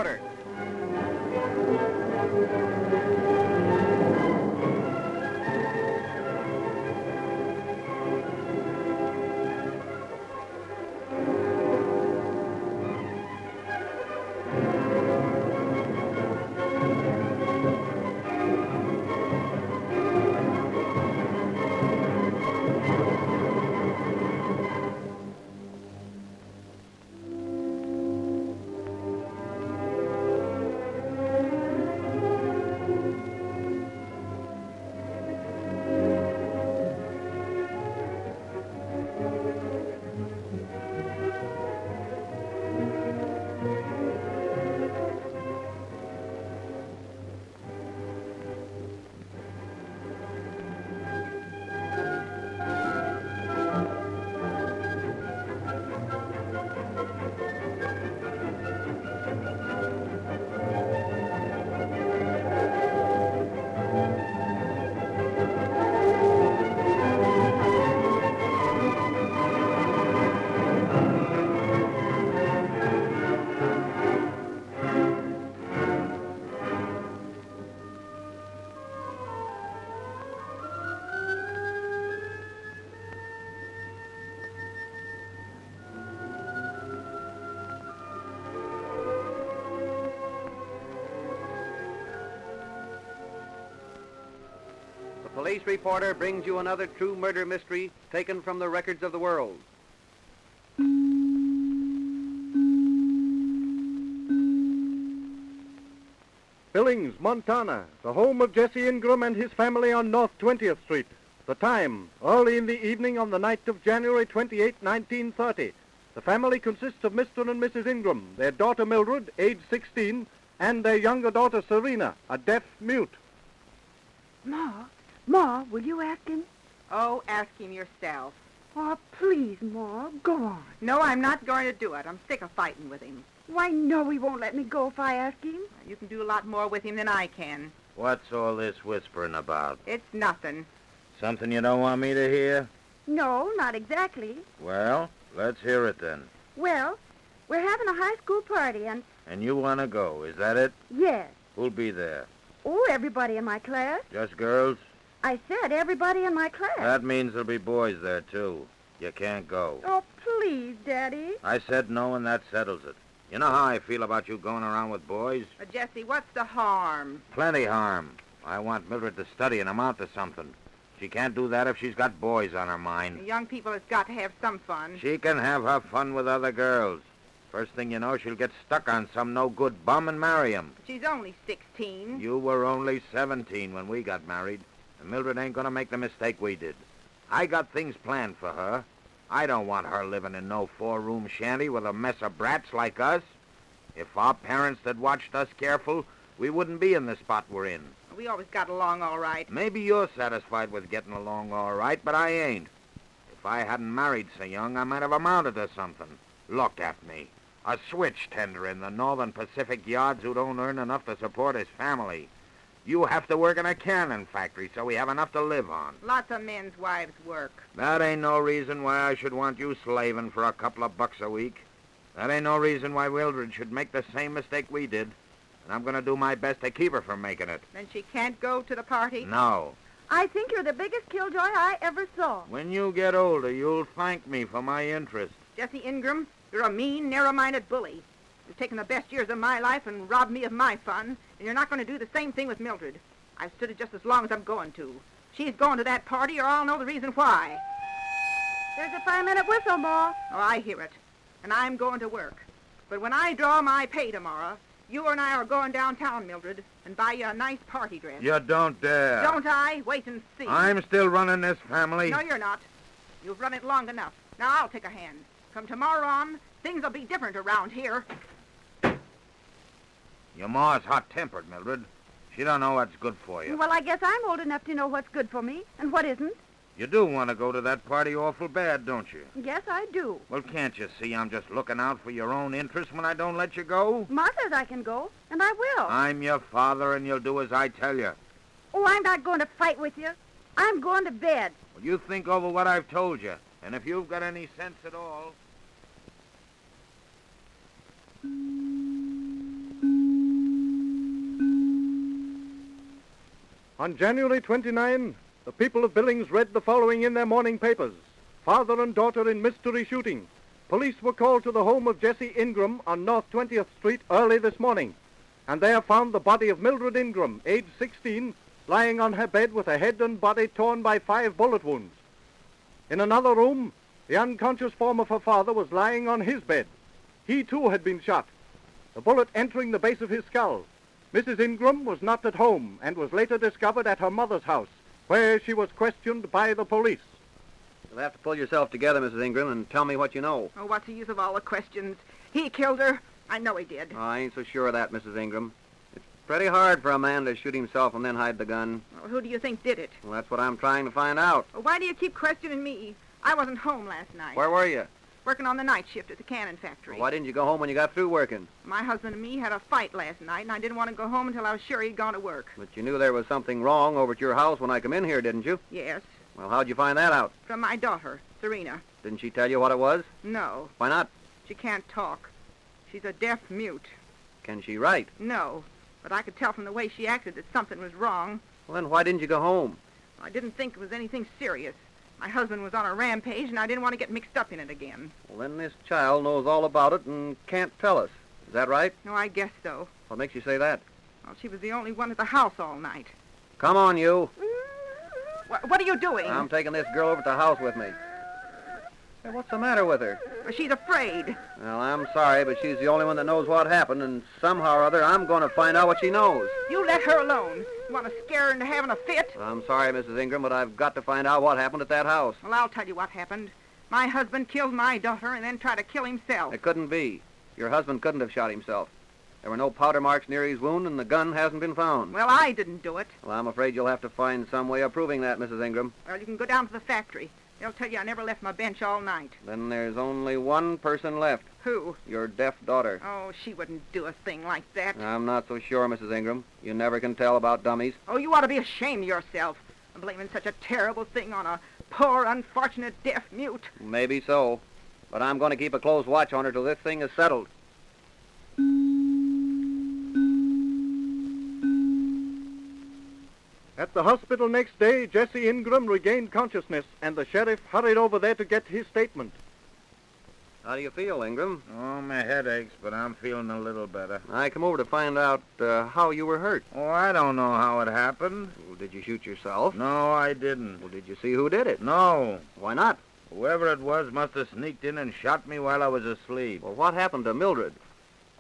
reporter. Police reporter brings you another true murder mystery taken from the records of the world. Billings, Montana, the home of Jesse Ingram and his family on North 20th Street. The time, early in the evening on the night of January 28, 1930. The family consists of Mr. and Mrs. Ingram, their daughter Mildred, age 16, and their younger daughter Serena, a deaf mute. Ma, will you ask him? Oh, ask him yourself. Oh, please, Ma, go on. No, I'm not going to do it. I'm sick of fighting with him. Why, no, he won't let me go if I ask him. You can do a lot more with him than I can. What's all this whispering about? It's nothing. Something you don't want me to hear? No, not exactly. Well, let's hear it then. Well, we're having a high school party and... And you want to go, is that it? Yes. Who'll be there? Oh, everybody in my class. Just girls? I said everybody in my class. That means there'll be boys there, too. You can't go. Oh, please, Daddy. I said no, and that settles it. You know how I feel about you going around with boys? Jesse, what's the harm? Plenty harm. I want Mildred to study and amount to something. She can't do that if she's got boys on her mind. The young people has got to have some fun. She can have her fun with other girls. First thing you know, she'll get stuck on some no-good bum and marry him. But she's only 16. You were only 17 when we got married. And Mildred ain't gonna make the mistake we did. I got things planned for her. I don't want her living in no four-room shanty with a mess of brats like us. If our parents had watched us careful, we wouldn't be in the spot we're in. We always got along all right. Maybe you're satisfied with getting along all right, but I ain't. If I hadn't married so young, I might have amounted to something. Look at me. A switch tender in the Northern Pacific yards who don't earn enough to support his family. You have to work in a cannon factory so we have enough to live on. Lots of men's wives work. That ain't no reason why I should want you slaving for a couple of bucks a week. That ain't no reason why Mildred should make the same mistake we did. And I'm going to do my best to keep her from making it. Then she can't go to the party? No. I think you're the biggest killjoy I ever saw. When you get older, you'll thank me for my interest. Jesse Ingram, you're a mean, narrow-minded bully. You've taken the best years of my life and robbed me of my fun, and you're not going to do the same thing with Mildred. I've stood it just as long as I'm going to. She's going to that party, or I'll know the reason why. There's a 5-minute whistle, Ma. Oh, I hear it. And I'm going to work. But when I draw my pay tomorrow, you and I are going downtown, Mildred, and buy you a nice party dress. You don't dare. Don't I? Wait and see. I'm still running this family. No, you're not. You've run it long enough. Now I'll take a hand. From tomorrow on, things will be different around here. Your ma's hot-tempered, Mildred. She don't know what's good for you. Well, I guess I'm old enough to know what's good for me and what isn't. You do want to go to that party awful bad, don't you? Yes, I do. Well, can't you see I'm just looking out for your own interest when I don't let you go? Ma says I can go, and I will. I'm your father, and you'll do as I tell you. Oh, I'm not going to fight with you. I'm going to bed. Well, you think over what I've told you, and if you've got any sense at all... On January 29, the people of Billings read the following in their morning papers. Father and daughter in mystery shooting. Police were called to the home of Jesse Ingram on North 20th Street early this morning, and there found the body of Mildred Ingram, age 16, lying on her bed with her head and body torn by 5 bullet wounds. In another room, the unconscious form of her father was lying on his bed. He, too, had been shot, the bullet entering the base of his skull. Mrs. Ingram was not at home and was later discovered at her mother's house, where she was questioned by the police. You'll have to pull yourself together, Mrs. Ingram, and tell me what you know. Oh, what's the use of all the questions? He killed her. I know he did. Oh, I ain't so sure of that, Mrs. Ingram. It's pretty hard for a man to shoot himself and then hide the gun. Well, who do you think did it? Well, that's what I'm trying to find out. Well, why do you keep questioning me? I wasn't home last night. Where were you? Working on the night shift at the cannon factory. Well, why didn't you go home when you got through working? My husband and me had a fight last night, and I didn't want to go home until I was sure he'd gone to work. But you knew there was something wrong over at your house when I come in here, didn't you? Yes, Well, how'd you find that out? from my daughter, Serena. Didn't she tell you what it was? No, Why not? she can't talk. She's a deaf mute. Can she write? No, but I could tell from the way she acted that something was wrong. Well, then why didn't you go home? I didn't think it was anything serious. My husband was on a rampage, and I didn't want to get mixed up in it again. Well, then this child knows all about it and can't tell us. Is that right? No, I guess so. What makes you say that? Well, she was the only one at the house all night. Come on, you. What are you doing? I'm taking this girl over to the house with me. Hey, what's the matter with her? She's afraid. Well, I'm sorry, but she's the only one that knows what happened, and somehow or other I'm going to find out what she knows. You let her alone. You want to scare her into having a fit? I'm sorry, Mrs. Ingram, but I've got to find out what happened at that house. Well, I'll tell you what happened. My husband killed my daughter and then tried to kill himself. It couldn't be. Your husband couldn't have shot himself. There were no powder marks near his wound, and the gun hasn't been found. Well, I didn't do it. Well, I'm afraid you'll have to find some way of proving that, Mrs. Ingram. Well, you can go down to the factory. They'll tell you I never left my bench all night. Then there's only one person left, Who? your deaf daughter. Oh, she wouldn't do a thing like that. I'm not so sure, Mrs. Ingram. You never can tell about dummies. Oh, you ought to be ashamed of yourself. Blaming such a terrible thing on a poor, unfortunate deaf mute. Maybe so. But I'm going to keep a close watch on her till this thing is settled. At the hospital next day, Jesse Ingram regained consciousness, and the sheriff hurried over there to get his statement. How do you feel, Ingram? Oh, my head aches, but I'm feeling a little better. I come over to find out how you were hurt. Oh, I don't know how it happened. Well, did you shoot yourself? No, I didn't. Well, did you see who did it? No. Why not? Whoever it was must have sneaked in and shot me while I was asleep. Well, what happened to Mildred?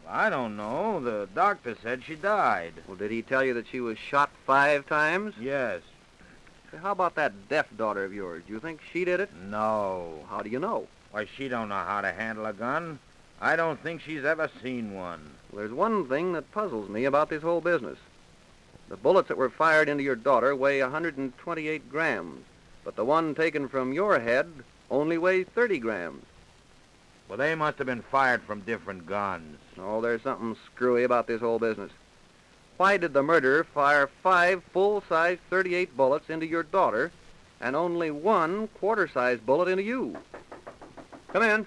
I don't know. The doctor said she died. Well, did he tell you that she was shot 5 times? Yes. Say, how about that deaf daughter of yours? Do you think she did it? No. How do you know? Why, she don't know how to handle a gun. I don't think she's ever seen one. Well, there's one thing that puzzles me about this whole business. The bullets that were fired into your daughter weigh 128 grams, but the one taken from your head only weighs 30 grams. Well, they must have been fired from different guns. Oh, there's something screwy about this whole business. Why did the murderer fire 5 full-size 38 bullets into your daughter and only 1 quarter-size bullet into you? Come in.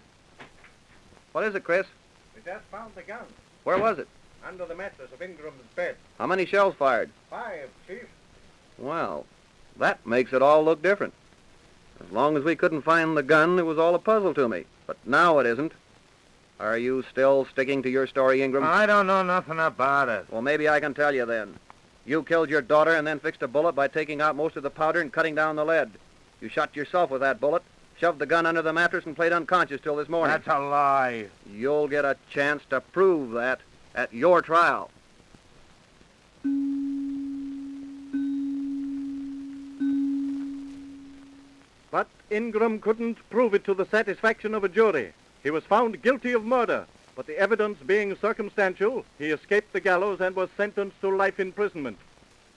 What is it, Chris? We just found the gun Where was it? under the mattress of Ingram's bed. How many shells fired? 5, Chief. Well, that makes it all look different. As long as we couldn't find the gun, it was all a puzzle to me. But now it isn't. Are you still sticking to your story, Ingram? I don't know nothing about it. Well, maybe I can tell you then. You killed your daughter and then fixed a bullet by taking out most of the powder and cutting down the lead. You shot yourself with that bullet, shoved the gun under the mattress, and played unconscious till this morning. That's a lie. You'll get a chance to prove that at your trial. But Ingram couldn't prove it to the satisfaction of a jury. He was found guilty of murder, but the evidence being circumstantial, he escaped the gallows and was sentenced to life imprisonment.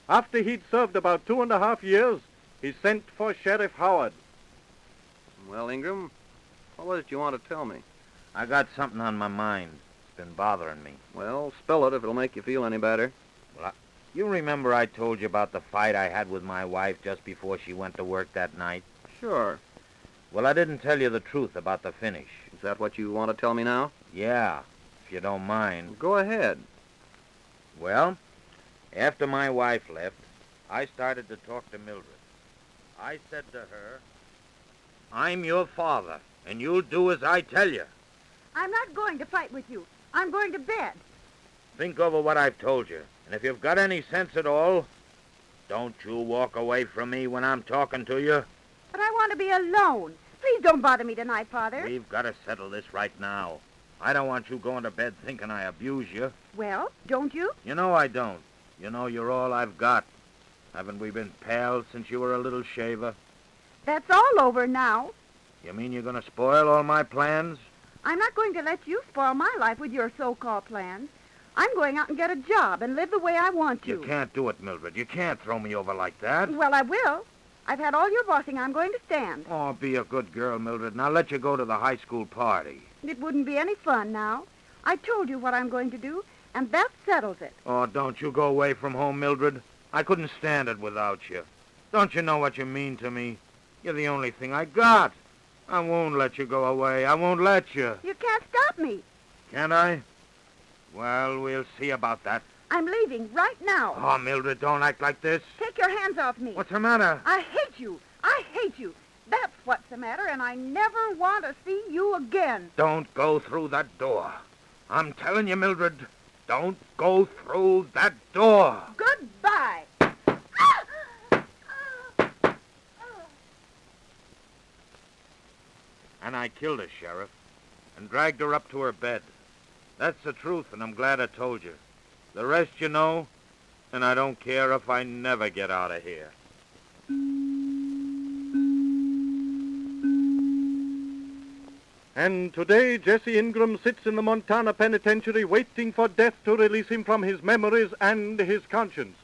After he'd served about 2.5 years, he sent for Sheriff Howard. Well, Ingram, what was it you want to tell me? I got something on my mind. It's been bothering me. Well, spill it if it'll make you feel any better. You remember I told you about the fight I had with my wife just before she went to work that night? Sure. Well, I didn't tell you the truth about the finish. Is that what you want to tell me now? Yeah, if you don't mind. Go ahead. Well, after my wife left, I started to talk to Mildred. I said to her, I'm your father, and you'll do as I tell you. I'm not going to fight with you. I'm going to bed. Think over what I've told you, and if you've got any sense at all, don't you walk away from me when I'm talking to you. But I want to be alone. Please don't bother me tonight, Father. We've got to settle this right now. I don't want you going to bed thinking I abuse you. Well, don't you? You know I don't. You know you're all I've got. Haven't we been pals since you were a little shaver? That's all over now. You mean you're going to spoil all my plans? I'm not going to let you spoil my life with your so-called plans. I'm going out and get a job and live the way I want to. You can't do it, Mildred. You can't throw me over like that. Well, I will. I've had all your bossing I'm going to stand. Oh, be a good girl, Mildred, and I'll let you go to the high school party. It wouldn't be any fun now. I told you what I'm going to do, and that settles it. Oh, don't you go away from home, Mildred. I couldn't stand it without you. Don't you know what you mean to me? You're the only thing I got. I won't let you go away. I won't let you. You can't stop me. Can't I? Well, we'll see about that. I'm leaving right now. Oh, Mildred, don't act like this. Take your hands off me. What's the matter? I hate you. I hate you. That's what's the matter, and I never want to see you again. Don't go through that door. I'm telling you, Mildred, don't go through that door. Goodbye. And I killed her, Sheriff, and dragged her up to her bed. That's the truth, and I'm glad I told you. The rest you know, and I don't care if I never get out of here. And today, Jesse Ingram sits in the Montana penitentiary waiting for death to release him from his memories and his conscience.